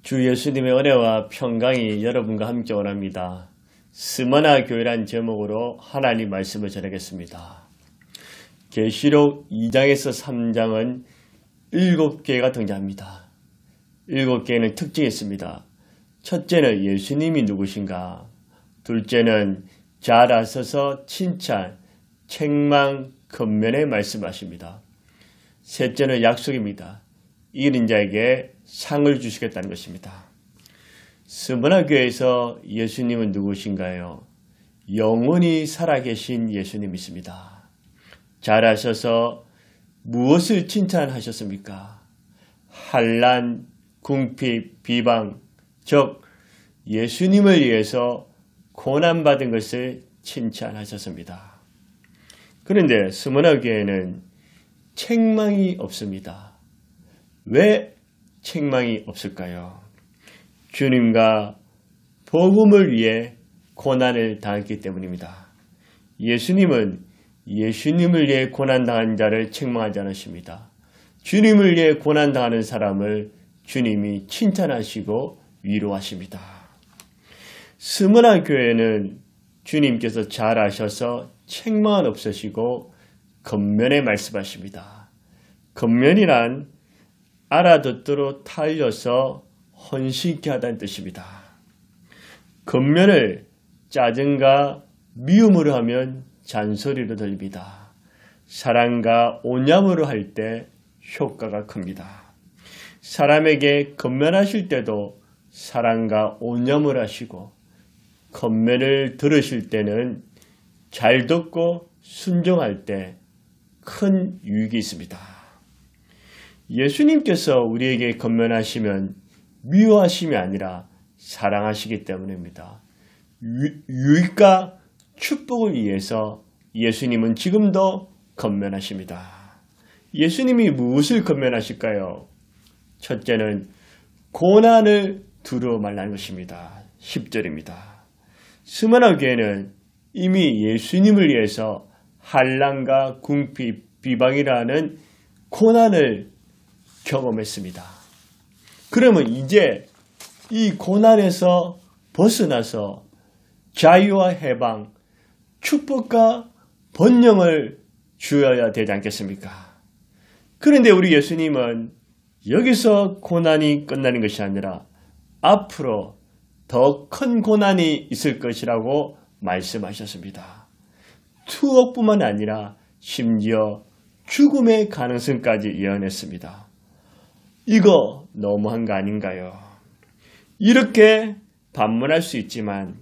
주 예수님의 은혜와 평강이 여러분과 함께 원합니다. 스머나 교회란 제목으로 하나님 말씀을 전하겠습니다. 계시록 2장에서 3장은 7개가 등장합니다. 7개는 특징이 있습니다. 첫째는 예수님이 누구신가? 둘째는 잘 아셔서 칭찬, 책망, 권면의 말씀하십니다. 셋째는 약속입니다. 이긴 자에게 상을 주시겠다는 것입니다. 스머나 교회에서 예수님은 누구신가요? 영원히 살아계신 예수님이십니다. 잘 아셔서 무엇을 칭찬하셨습니까? 환난, 궁핍, 비방, 즉 예수님을 위해서 고난받은 것을 칭찬하셨습니다. 그런데 스머나 교회는 책망이 없습니다. 왜 책망이 없을까요? 주님과 복음을 위해 고난을 당했기 때문입니다. 예수님은 예수님을 위해 고난당한 자를 책망하지 않으십니다. 주님을 위해 고난당하는 사람을 주님이 칭찬하시고 위로하십니다. 스머나 교회는 주님께서 잘 아셔서 책망은 없으시고 권면에 말씀하십니다. 권면이란 알아듣도록 타일러서 헌신케 하다는 뜻입니다. 권면을 짜증과 미움으로 하면 잔소리로 들립니다. 사랑과 온유함으로 할 때 효과가 큽니다. 사람에게 권면하실 때도 사랑과 온유함을 하시고 권면을 들으실 때는 잘 듣고 순종할 때 큰 유익이 있습니다. 예수님께서 우리에게 권면하시면 미워하심이 아니라 사랑하시기 때문입니다. 유익과 축복을 위해서 예수님은 지금도 권면하십니다. 예수님이 무엇을 권면하실까요? 첫째는 고난을 두려워 말라는 것입니다. 10절입니다. 스머나 교회는 이미 예수님을 위해서 환난과 궁핍, 비방이라는 고난을 경험했습니다. 그러면 이제 이 고난에서 벗어나서 자유와 해방, 축복과 번영을 주어야 되지 않겠습니까? 그런데 우리 예수님은 여기서 고난이 끝나는 것이 아니라 앞으로 더 큰 고난이 있을 것이라고 말씀하셨습니다. 투옥뿐만 아니라 심지어 죽음의 가능성까지 예언했습니다. 이거 너무한 거 아닌가요? 이렇게 반문할 수 있지만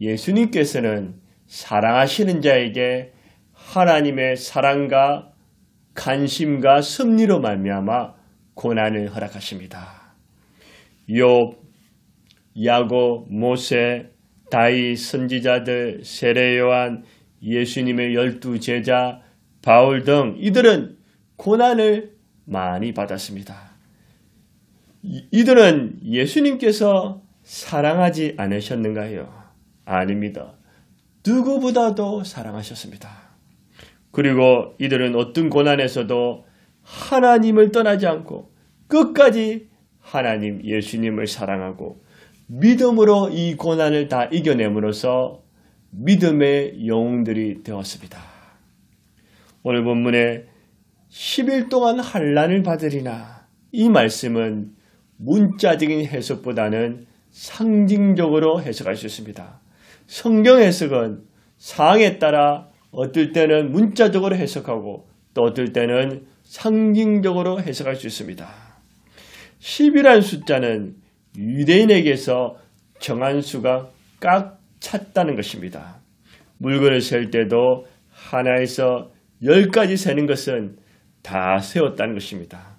예수님께서는 사랑하시는 자에게 하나님의 사랑과 관심과 섭리로 말미암아 고난을 허락하십니다. 욥, 야곱, 모세, 다윗, 선지자들, 세례 요한, 예수님의 12 제자, 바울 등 이들은 고난을 많이 받았습니다. 이들은 예수님께서 사랑하지 않으셨는가요? 아닙니다. 누구보다도 사랑하셨습니다. 그리고 이들은 어떤 고난에서도 하나님을 떠나지 않고 끝까지 하나님 예수님을 사랑하고 믿음으로 이 고난을 다 이겨냄으로써 믿음의 영웅들이 되었습니다. 오늘 본문에 10일 동안 환난을 받으리나 이 말씀은 문자적인 해석보다는 상징적으로 해석할 수 있습니다. 성경 해석은 상황에 따라 어떨 때는 문자적으로 해석하고 또 어떨 때는 상징적으로 해석할 수 있습니다. 10이라는 숫자는 유대인에게서 정한 수가 꽉 찼다는 것입니다. 물건을 셀 때도 하나에서 10까지 세는 것은 다 세웠다는 것입니다.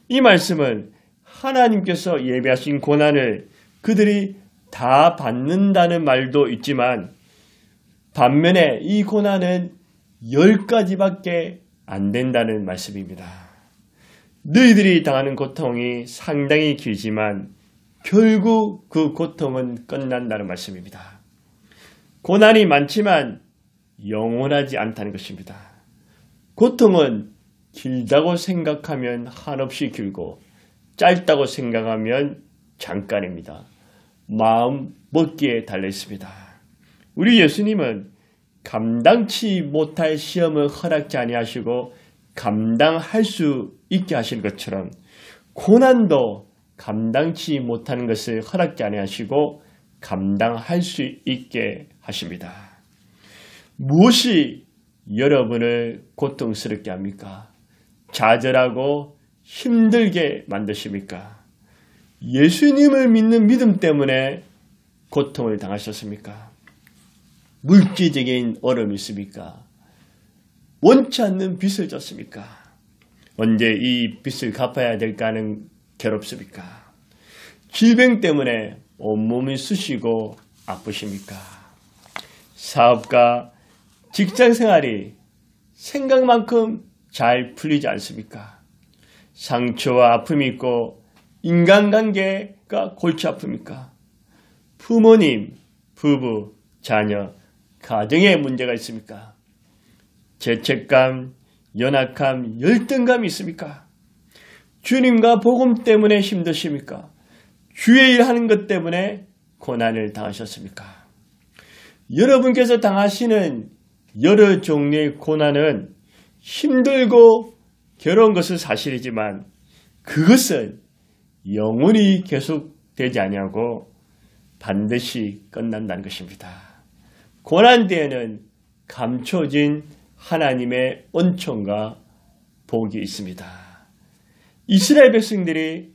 이 말씀은 하나님께서 예비하신 고난을 그들이 다 받는다는 말도 있지만 반면에 이 고난은 10가지밖에 안 된다는 말씀입니다. 너희들이 당하는 고통이 상당히 길지만 결국 그 고통은 끝난다는 말씀입니다. 고난이 많지만 영원하지 않다는 것입니다. 고통은 길다고 생각하면 한없이 길고 짧다고 생각하면 잠깐입니다. 마음 먹기에 달려 있습니다. 우리 예수님은 감당치 못할 시험을 허락지 아니하시고 감당할 수 있게 하신 것처럼 고난도 감당치 못하는 것을 허락지 아니하시고 감당할 수 있게 하십니다. 무엇이 여러분을 고통스럽게 합니까? 좌절하고 힘들게 만드십니까? 예수님을 믿는 믿음 때문에 고통을 당하셨습니까? 물질적인 어려움이 있습니까? 원치 않는 빚을 졌습니까? 언제 이 빚을 갚아야 될까 하는 괴롭습니까? 질병 때문에 온몸이 쑤시고 아프십니까? 사업과 직장생활이 생각만큼 잘 풀리지 않습니까? 상처와 아픔이 있고 인간관계가 골치 아픕니까? 부모님, 부부, 자녀, 가정에 문제가 있습니까? 죄책감, 연약함, 열등감이 있습니까? 주님과 복음 때문에 힘드십니까? 주의 일 하는 것 때문에 고난을 당하셨습니까? 여러분께서 당하시는 여러 종류의 고난은 힘들고 괴로운 것은 사실이지만 그것은 영원히 계속되지 아니하고 반드시 끝난다는 것입니다. 고난 뒤에는 감춰진 하나님의恩寵과 복이 있습니다. 이스라엘 백성들이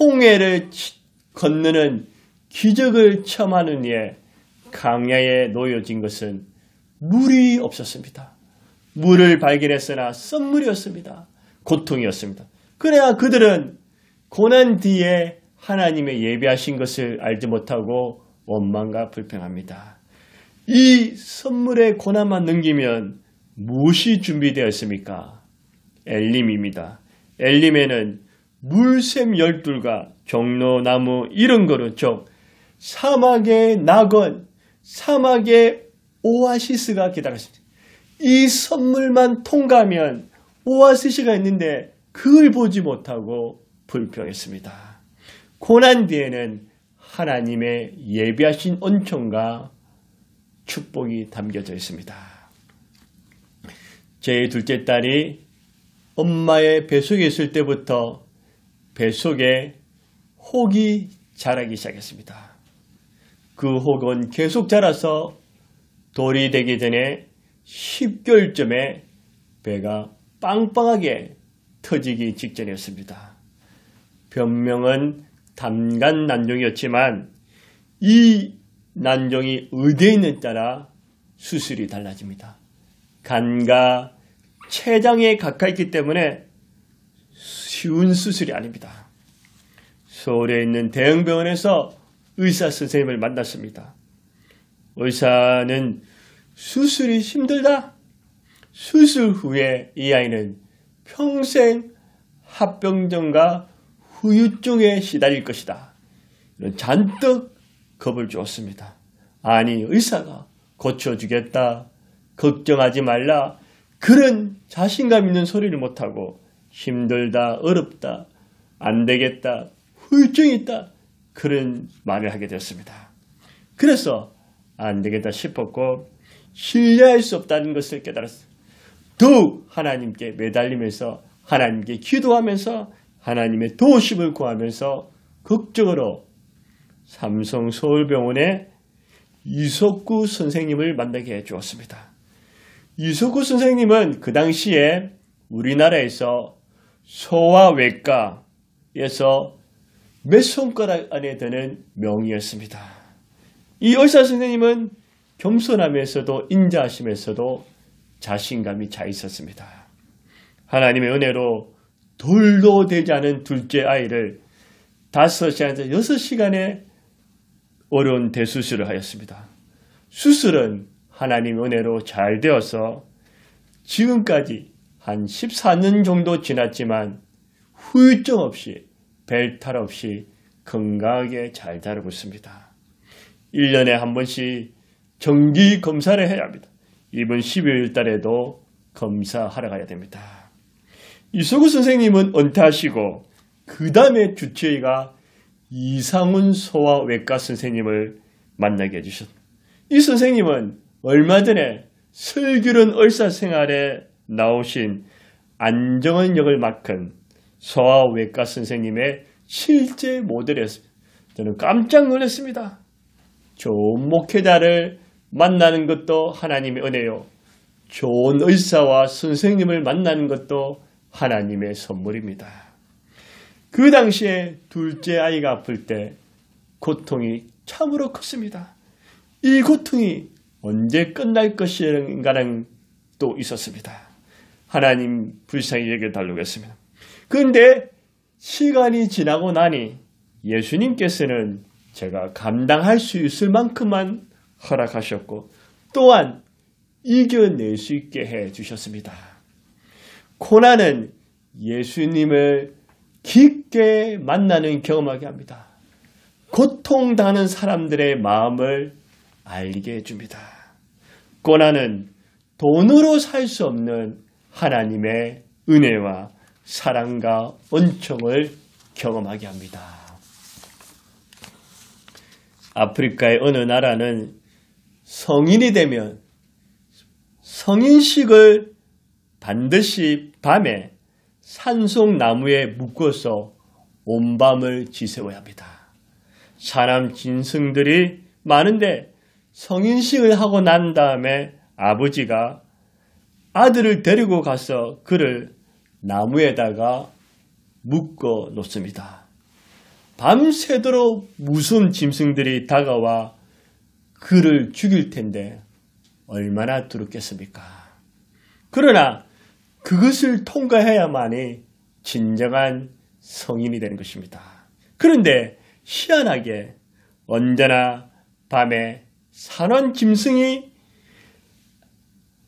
홍해를 건너는 기적을 체험하는 후에 강야에 놓여진 것은 물이 없었습니다. 물을 발견했으나 썸물이었습니다. 고통이었습니다. 그래야 그들은 고난 뒤에 하나님의 예비하신 것을 알지 못하고 원망과 불평합니다. 이 선물의 고난만 넘기면 무엇이 준비되어 있습니까? 엘림입니다. 엘림에는 물샘 12과 종로나무 이런 거로 즉 사막의 낙원, 사막의 오아시스가 기다렸습니다. 이 선물만 통과하면 오아시스가 있는데 그걸 보지 못하고 불평했습니다. 고난 뒤에는 하나님의 예비하신恩寵과 축복이 담겨져 있습니다. 제 둘째 딸이 엄마의 뱃속에 있을 때부터 뱃속에 혹이 자라기 시작했습니다. 그 혹은 계속 자라서 돌이 되기 전에 10개월쯤에 배가 빵빵하게 터지기 직전이었습니다. 변명은 단간 난종이었지만 이 난종이 어디에 있느냐에 따라 수술이 달라집니다. 간과 췌장에 가까이 있기 때문에 쉬운 수술이 아닙니다. 서울에 있는 대형병원에서 의사 선생님을 만났습니다. 의사는 수술이 힘들다. 수술 후에 이 아이는 평생 합병증과 후유증에 시달릴 것이다. 이런 잔뜩 겁을 주었습니다. 아니 의사가 고쳐주겠다. 걱정하지 말라. 그런 자신감 있는 소리를 못하고 힘들다, 어렵다, 안 되겠다, 후유증이 있다. 그런 말을 하게 되었습니다. 그래서 안 되겠다 싶었고 신뢰할 수 없다는 것을 깨달았어요. 더욱 하나님께 매달리면서 하나님께 기도하면서 하나님의 도우심을 구하면서 극적으로 삼성 서울병원의 이석구 선생님을 만나게 해주었습니다. 이석구 선생님은 그 당시에 우리나라에서 소아외과에서 몇 손가락 안에 드는 명의였습니다. 이 의사 선생님은 겸손하면서도 인자하시면서도 자신감이 차 있었습니다. 하나님의 은혜로 돌도 되지 않은 둘째 아이를 5시간에서 6시간에 어려운 대수술을 하였습니다. 수술은 하나님의 은혜로 잘 되어서 지금까지 한 14년 정도 지났지만 후유증 없이 벨탈 없이 건강하게 잘 자라고 있습니다. 1년에 한 번씩 정기 검사를 해야 합니다. 이번 12월 달에도 검사하러 가야 됩니다. 이석우 선생님은 은퇴하시고 그 다음에 주치의가 이상훈 소아외과 선생님을 만나게 해주셨습니다. 이 선생님은 얼마 전에 슬기로운 의사생활에 나오신 안정원 역을 맡은 소아외과 선생님의 실제 모델이었습니다. 저는 깜짝 놀랐습니다. 좋은 목회자를 만나는 것도 하나님의 은혜요. 좋은 의사와 선생님을 만나는 것도 하나님의 선물입니다. 그 당시에 둘째 아이가 아플 때 고통이 참으로 컸습니다. 이 고통이 언제 끝날 것인가는 또 있었습니다. 하나님 불쌍히 여겨달라겠습니다. 그런데 시간이 지나고 나니 예수님께서는 제가 감당할 수 있을 만큼만 허락하셨고 또한 이겨낼 수 있게 해주셨습니다. 고난은 예수님을 깊게 만나는 경험하게 합니다. 고통당하는 사람들의 마음을 알게 해줍니다. 고난은 돈으로 살 수 없는 하나님의 은혜와 사랑과 은총을 경험하게 합니다. 아프리카의 어느 나라는 성인이 되면 성인식을 반드시 밤에 산속나무에 묶어서 온 밤을 지새워야 합니다. 사람 짐승들이 많은데 성인식을 하고 난 다음에 아버지가 아들을 데리고 가서 그를 나무에다가 묶어 놓습니다. 밤새도록 무서운 짐승들이 다가와 그를 죽일 텐데 얼마나 두렵겠습니까? 그러나 그것을 통과해야만이 진정한 성인이 되는 것입니다. 그런데 희한하게 언제나 밤에 산원 짐승이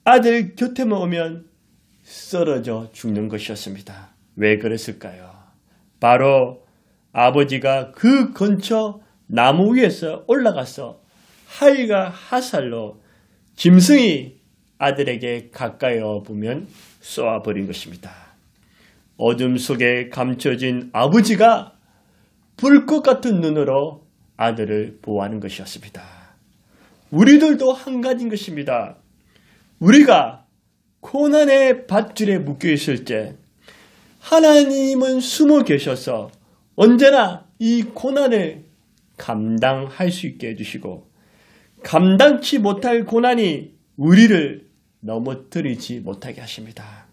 아들 곁에만 오면 쓰러져 죽는 것이었습니다. 왜 그랬을까요? 바로 아버지가 그 근처 나무 위에서 올라가서 하이가 하살로 짐승이 아들에게 가까이 와보면 쏘아버린 것입니다. 어둠 속에 감춰진 아버지가 불꽃 같은 눈으로 아들을 보호하는 것이었습니다. 우리들도 한 가지인 것입니다. 우리가 고난의 밧줄에 묶여 있을 때 하나님은 숨어 계셔서 언제나 이 고난을 감당할 수 있게 해주시고 감당치 못할 고난이 우리를 넘어뜨리지 못하게 하십니다.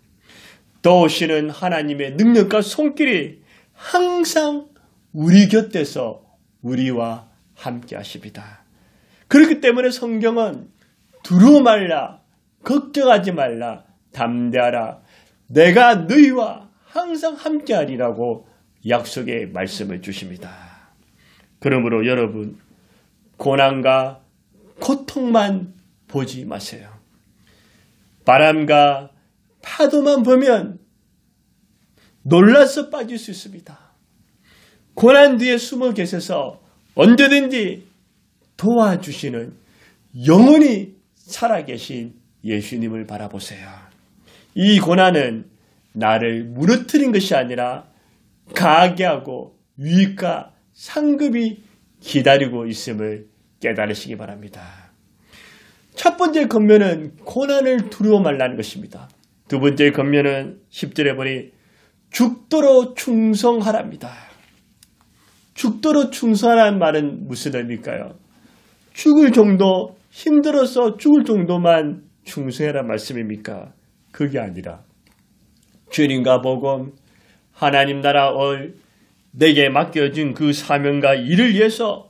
도우시는 하나님의 능력과 손길이 항상 우리 곁에서 우리와 함께 하십니다. 그렇기 때문에 성경은 두려워 말라, 걱정하지 말라, 담대하라, 내가 너희와 항상 함께하리라고 약속의 말씀을 주십니다. 그러므로 여러분, 고난과 고통만 보지 마세요. 바람과 파도만 보면 놀라서 빠질 수 있습니다. 고난 뒤에 숨어 계셔서 언제든지 도와주시는 영원히 살아계신 예수님을 바라보세요. 이 고난은 나를 무너뜨린 것이 아니라 강하게 하고 유익과 상급이 기다리고 있음을 깨달으시기 바랍니다. 첫 번째 권면은 고난을 두려워 말라는 것입니다. 두 번째 권면은 10절에 보니 죽도록 충성하랍니다. 죽도록 충성하라는 말은 무슨 의미일까요? 죽을 정도, 힘들어서 죽을 정도만 충성해라 말씀입니까? 그게 아니라 주님과 복음, 하나님 나라를 내게 맡겨진 그 사명과 일을 위해서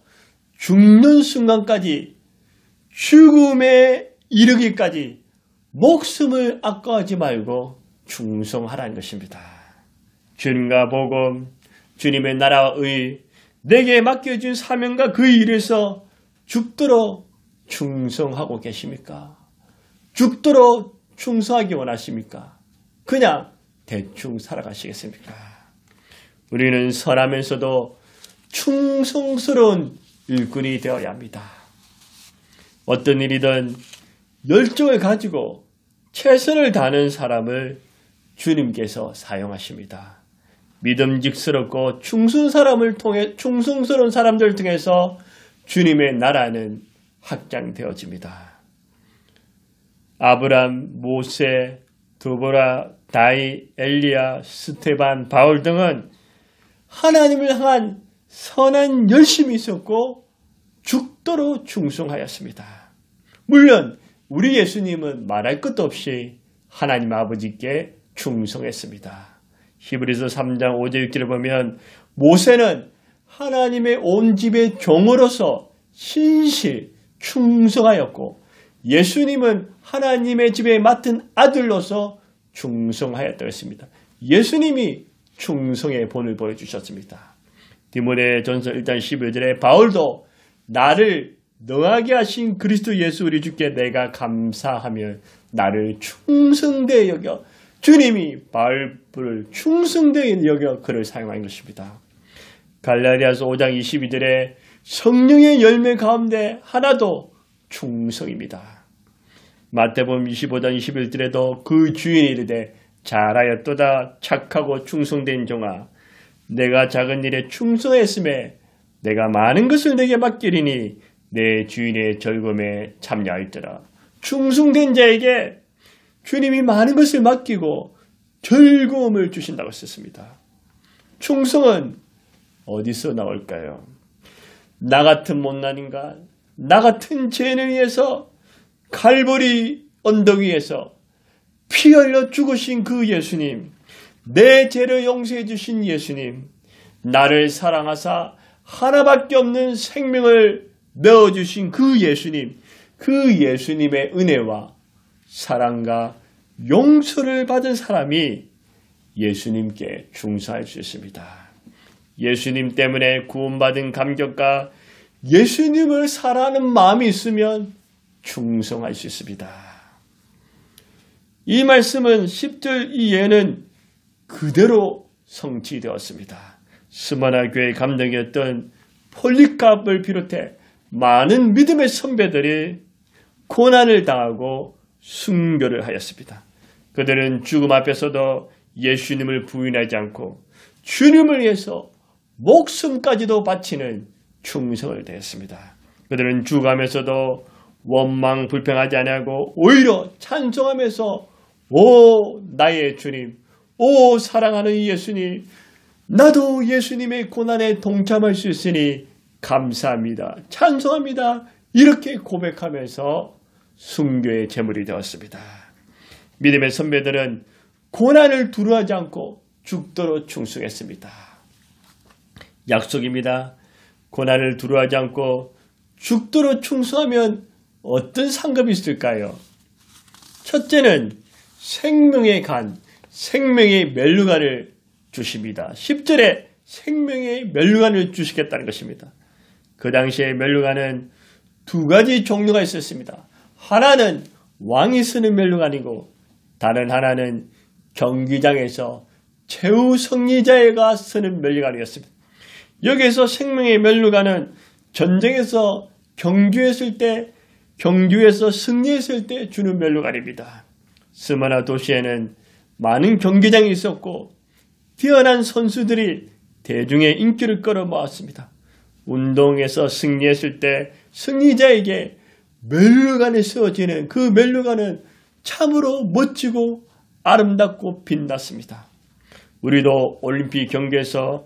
죽는 순간까지 죽음에 이르기까지 목숨을 아까워하지 말고 충성하라는 것입니다. 주님과 복음, 주님의 나라의 내게 맡겨진 사명과 그 일에서 죽도록 충성하고 계십니까? 죽도록 충성하기 원하십니까? 그냥 대충 살아가시겠습니까? 우리는 선하면서도 충성스러운 일꾼이 되어야 합니다. 어떤 일이든 열정을 가지고 최선을 다하는 사람을 주님께서 사용하십니다. 믿음직스럽고 충성스러운 사람들 통해서 주님의 나라는 확장되어집니다. 아브람, 모세, 드보라, 다이, 엘리야, 스테반, 바울 등은 하나님을 향한 선한 열심이 있었고 죽도록 충성하였습니다. 물론 우리 예수님은 말할 것도 없이 하나님 아버지께 충성했습니다. 히브리서 3장 5절 6절을 보면 모세는 하나님의 온 집의 종으로서 신실 충성하였고 예수님은 하나님의 집에 맡은 아들로서 충성하였다고 했습니다. 예수님이 충성의 본을 보여주셨습니다. 디모데전서 1장 11절에 바울도 나를 능하게 하신 그리스도 예수 우리 주께 내가 감사하며 나를 충성되이 여겨 주님이 바울을 충성되이 여겨 그를 사용한 것입니다. 갈라디아서 5장 22절에 성령의 열매 가운데 하나도 충성입니다. 마태복음 25장 21절에도 그 주인이 이르되 잘하였도다 착하고 충성된 종아 내가 작은 일에 충성했음에 내가 많은 것을 내게 맡기리니 내 주인의 즐거움에 참여하였더라. 충성된 자에게 주님이 많은 것을 맡기고 즐거움을 주신다고 썼습니다. 충성은 어디서 나올까요? 나 같은 못난 인간, 나 같은 죄인을 위해서 갈보리 언덕 위에서 피 흘려 죽으신 그 예수님, 내 죄를 용서해 주신 예수님, 나를 사랑하사 하나밖에 없는 생명을 내어주신 그 예수님, 그 예수님의 은혜와 사랑과 용서를 받은 사람이 예수님께 충성할 수 있습니다. 예수님 때문에 구원받은 감격과 예수님을 사랑하는 마음이 있으면 충성할 수 있습니다. 이 말씀은 10절 이해는 그대로 성취되었습니다. 스마나 교회의 감독이었던 폴리카프를 비롯해 많은 믿음의 선배들이 고난을 당하고 순교를 하였습니다. 그들은 죽음 앞에서도 예수님을 부인하지 않고 주님을 위해서 목숨까지도 바치는 충성을 다했습니다. 그들은 죽어가면서도 원망 불평하지 아니하고 오히려 찬송하면서 오 나의 주님, 오 사랑하는 예수님, 나도 예수님의 고난에 동참할 수 있으니 감사합니다. 찬송합니다. 이렇게 고백하면서 순교의 제물이 되었습니다. 믿음의 선배들은 고난을 두려워하지 않고 죽도록 충성했습니다. 약속입니다. 고난을 두려워하지 않고 죽도록 충성하면 어떤 상급이 있을까요? 첫째는 생명의 간, 생명의 멸류관을 주십니다. 10절에 생명의 멸류관을 주시겠다는 것입니다. 그 당시에 멸류관은 두 가지 종류가 있었습니다. 하나는 왕이 쓰는 멸류관이고 다른 하나는 경기장에서 최후 승리자가 쓰는 멸류관이었습니다. 여기에서 생명의 멸류관은 전쟁에서 경주에서 승리했을 때 주는 멸류관입니다. 스마나 도시에는 많은 경기장이 있었고 뛰어난 선수들이 대중의 인기를 끌어모았습니다. 운동에서 승리했을 때 승리자에게 멸류관이 세워지는 그 멸류관은 참으로 멋지고 아름답고 빛났습니다. 우리도 올림픽 경기에서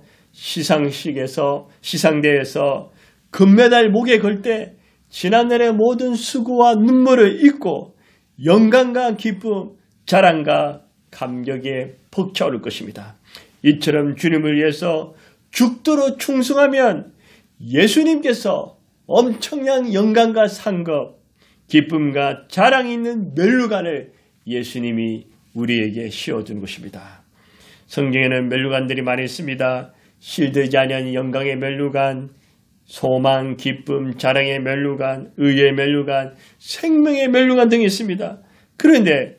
시상대에서 금메달 목에 걸 때 지난날의 모든 수고와 눈물을 잊고 영광과 기쁨, 자랑과 감격에 벅차오를 것입니다. 이처럼 주님을 위해서 죽도록 충성하면 예수님께서 엄청난 영광과 상급, 기쁨과 자랑이 있는 멸류관을 예수님이 우리에게 씌워준 것입니다. 성경에는 멸류관들이 많이 있습니다. 실드지 아니한 영광의 멸류관, 소망, 기쁨, 자랑의 멸류관, 의의 멸류관, 생명의 멸류관 등이 있습니다. 그런데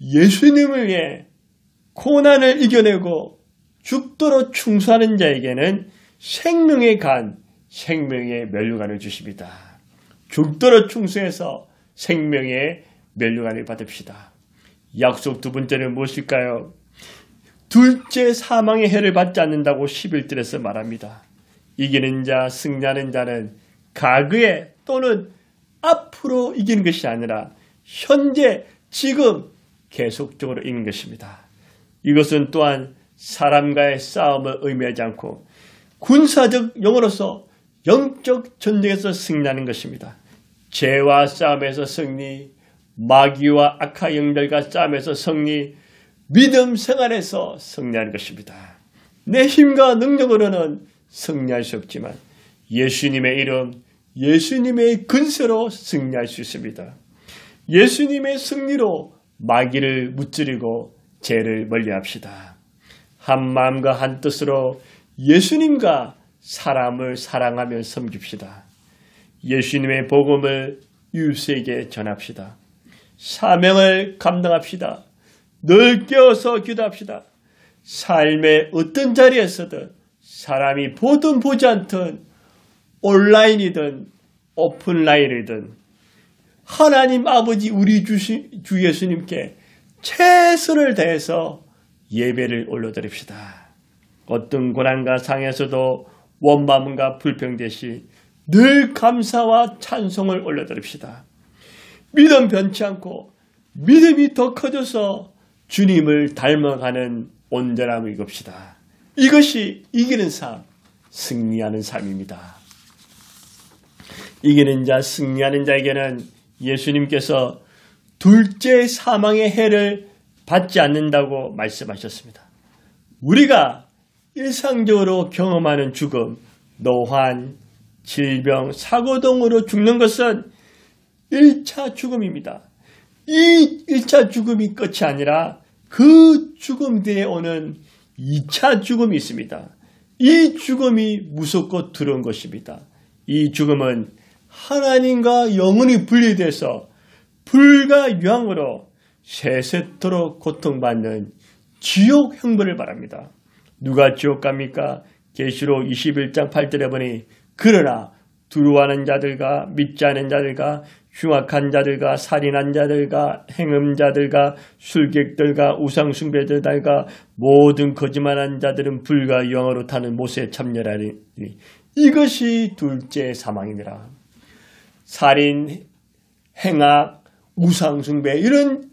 예수님을 위해 고난을 이겨내고 죽도록 충성하는 자에게는 생명의 간, 생명의 멸류관을 주십니다. 죽도록 충성해서 생명의 멸류관을 받읍시다. 약속 두 번째는 무엇일까요? 둘째 사망의 해를 받지 않는다고 11절에서 말합니다. 이기는 자, 승리하는 자는 과거에 또는 앞으로 이기는 것이 아니라 현재, 지금 계속적으로 이기는 것입니다. 이것은 또한 사람과의 싸움을 의미하지 않고 군사적 용어로서 영적 전쟁에서 승리하는 것입니다. 죄와 싸움에서 승리, 마귀와 악한 영들과 싸움에서 승리, 믿음 생활에서 승리하는 것입니다. 내 힘과 능력으로는 승리할 수 없지만 예수님의 이름, 예수님의 근세로 승리할 수 있습니다. 예수님의 승리로 마귀를 무찌르고 죄를 멀리합시다. 한 마음과 한 뜻으로 예수님과 사람을 사랑하며 섬깁시다. 예수님의 복음을 이웃에게 전합시다. 사명을 감당합시다. 늘 깨어서 기도합시다. 삶의 어떤 자리에서든 사람이 보든 보지 않든 온라인이든 오픈라인이든 하나님 아버지 우리 주 예수님께 최선을 다해서 예배를 올려드립시다. 어떤 고난과 상에서도 원망과 불평되시 늘 감사와 찬송을 올려드립시다. 믿음 변치 않고 믿음이 더 커져서 주님을 닮아가는 온전함을 입읍시다. 이것이 이기는 삶, 승리하는 삶입니다. 이기는 자, 승리하는 자에게는 예수님께서 둘째 사망의 해를 받지 않는다고 말씀하셨습니다. 우리가 일상적으로 경험하는 죽음, 노환, 질병, 사고 등으로 죽는 것은 1차 죽음입니다. 이 1차 죽음이 끝이 아니라 그 죽음 뒤에 오는 2차 죽음이 있습니다. 이 죽음이 무섭고 두려운 것입니다. 이 죽음은 하나님과 영원히 분리돼서 불과 유황으로 세세토록 고통받는 지옥 형벌을 말합니다. 누가 지옥 갑니까? 계시록 21장 8절에 보니 그러나 두려워하는 자들과 믿지 않은 자들과 흉악한 자들과 살인한 자들과 행음자들과 술객들과 우상숭배자들과 모든 거짓말한 자들은 불과 유황으로 타는 못에 참여하리니 이것이 둘째 사망이니라. 살인, 행악, 우상숭배 이런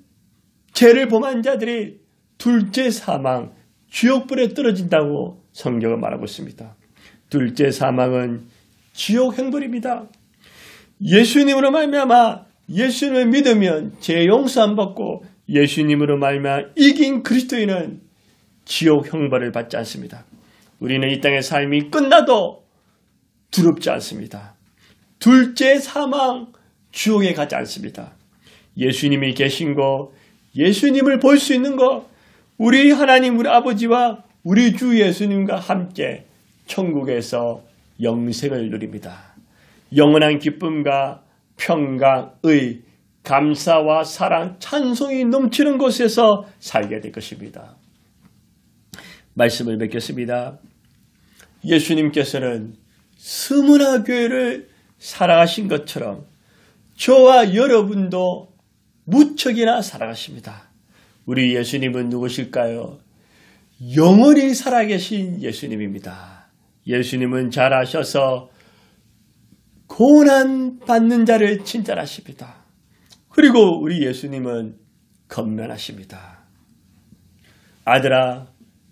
죄를 범한 자들이 둘째 사망, 지옥불에 떨어진다고 성경은 말하고 있습니다. 둘째 사망은 지옥 형벌입니다. 예수님으로 말미암아 예수님을 믿으면 죄 용서함 받고 예수님으로 말미암아 이긴 그리스도인은 지옥 형벌을 받지 않습니다. 우리는 이 땅의 삶이 끝나도 두렵지 않습니다. 둘째 사망, 지옥에 가지 않습니다. 예수님이 계신 것, 예수님을 볼 수 있는 것, 우리 하나님 우리 아버지와 우리 주 예수님과 함께 천국에서 영생을 누립니다. 영원한 기쁨과 평강, 의, 감사와 사랑, 찬송이 넘치는 곳에서 살게 될 것입니다. 말씀을 맺겠습니다. 예수님께서는 스무나 교회를 사랑하신 것처럼 저와 여러분도 무척이나 사랑하십니다. 우리 예수님은 누구실까요? 영원히 살아계신 예수님입니다. 예수님은 잘 아셔서 고난받는 자를 칭찬하십니다. 그리고 우리 예수님은 건면하십니다. 아들아,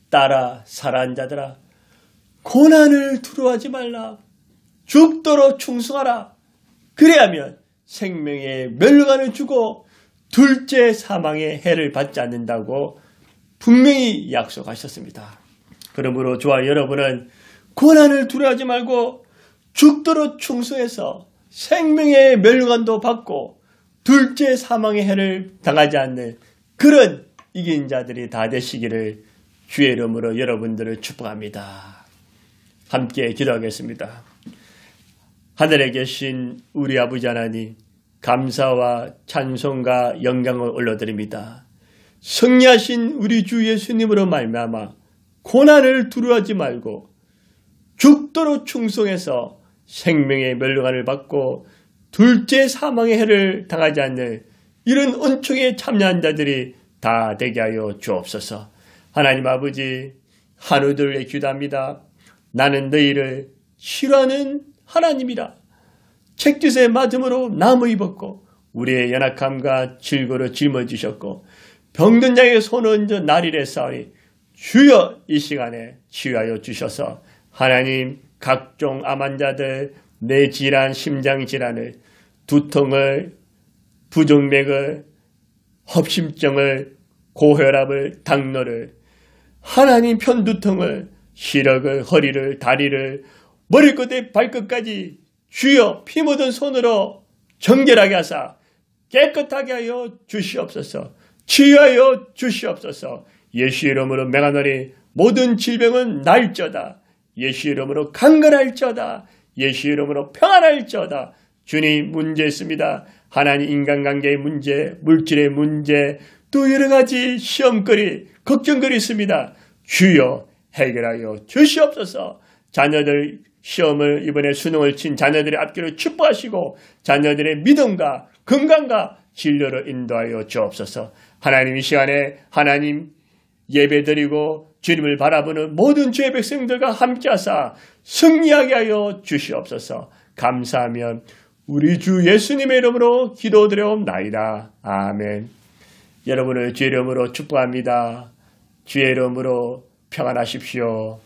딸아, 사랑하는 자들아, 고난을 두려워하지 말라. 죽도록 충성하라. 그래야면 생명의 멸관을 주고 둘째 사망의 해를 받지 않는다고 분명히 약속하셨습니다. 그러므로 저와 여러분은 고난을 두려워하지 말고 죽도록 충성해서 생명의 멸관도 받고 둘째 사망의 해를 당하지 않는 그런 이긴 자들이 다 되시기를 주의 이름으로 여러분들을 축복합니다. 함께 기도하겠습니다. 하늘에 계신 우리 아버지 하나님, 감사와 찬송과 영광을 올려드립니다. 승리하신 우리 주 예수님으로 말미암아 고난을 두려워하지 말고 죽도록 충성해서 생명의 멸관을 받고 둘째 사망의 해를 당하지 않는 이런 은총에 참여한 자들이 다 되게 하여 주옵소서. 하나님 아버지, 한우들에게 기도합니다. 나는 너희를 싫어하는 하나님이라. 책짓의 맞음으로 나무 입었고 우리의 연약함과 질고로 짊어지셨고 병든 자에게 손 얹어 나리래 싸우니 주여 이 시간에 치유하여 주셔서 하나님 각종 암 환자들, 뇌 질환, 심장 질환을, 두통을, 부정맥을, 협심증을, 고혈압을, 당뇨를, 하나님 편두통을, 시력을, 허리를, 다리를, 머리끝에 발끝까지 주여 피 묻은 손으로 정결하게 하사 깨끗하게 하여 주시옵소서. 치유하여 주시옵소서. 예수 이름으로 명하노니 모든 질병은 날쩌다. 예수 이름으로 강건할쩌다. 예수 이름으로 평안할쩌다. 주님, 문제 있습니다. 하나님 인간관계의 문제, 물질의 문제, 또 여러 가지 시험거리, 걱정거리 있습니다. 주여 해결하여 주시옵소서. 자녀들 시험을 이번에 수능을 친 자녀들의 앞길을 축복하시고 자녀들의 믿음과 건강과 진료로 인도하여 주옵소서. 하나님 이 시간에 하나님 예배드리고 주님을 바라보는 모든 주의 백성들과 함께하사 승리하게 하여 주시옵소서. 감사하며 우리 주 예수님의 이름으로 기도드려옵나이다. 아멘. 여러분을 주의 이름으로 축복합니다. 주의 이름으로 평안하십시오.